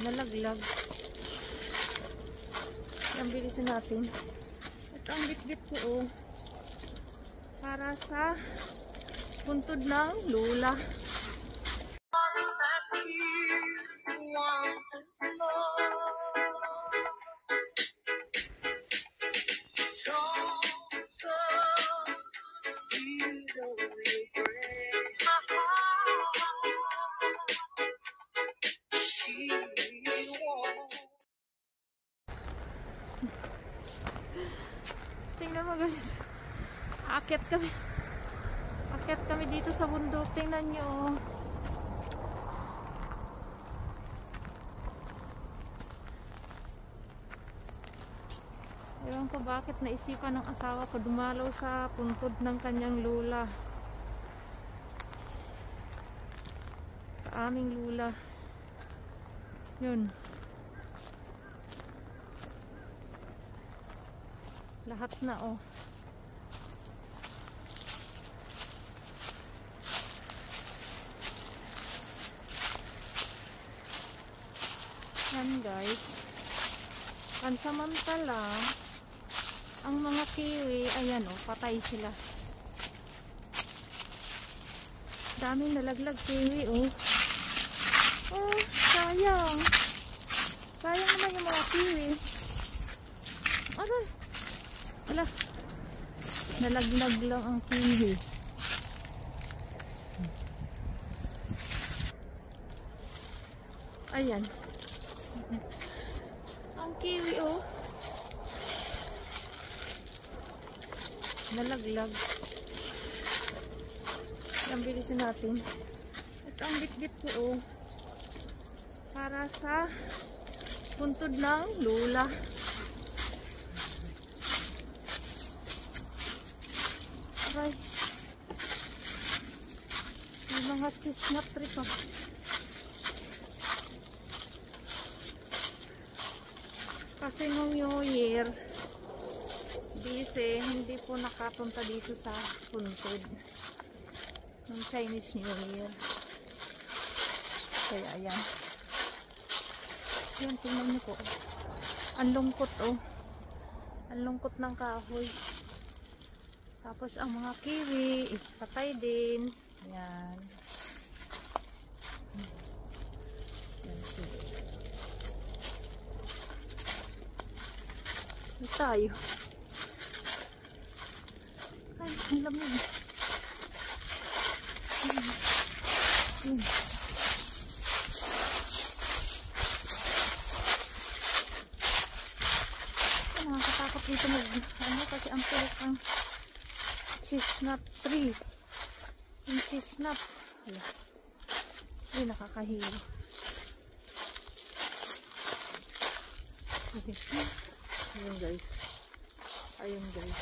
nalaglag. Ang bilisin natin. Ito ang bit-bit ko, oh. Para sa puntod ng lula. Tingnan mo guys, aakyat kami dito sa bundok. Tingnan nyo, oh. Ewan ko bakit naisipan ng asawa ko dumalaw sa puntod ng kanyang lula, sa aming lula. Yun, lahat na, oh. Yan guys, pansamantala ang mga kiwi, ayan, oh, patay sila. Daming nalaglag kiwi, oh. Oh, sayang naman yung mga kiwi. Aray, wala, nalaglag lang ang kiwi. Ayan ang kiwi, oh, nalaglag. Ang bilisin natin. Ito ang bit-bit ko, oh. Para sa puntod ng lula. Aray, may mga chestnut tree pa. Kasi nung New Year, busy, hindi po nakapunta dito sa puntod ng Chinese New Year. Kaya ayan. Yan, tingnan niyo po. Ang lungkot, oh. Ang lungkot ng kahoy. Tapos ang mga kiwi is patay din. Ayan. Yan tayo. Ay, ang lamig. Nakakatakot dito ano, kasi ang pulit ang chestnut tree. Yung chestnut. Hala. Ay, nakakahilo. Okay. Ayun guys. Ayun guys.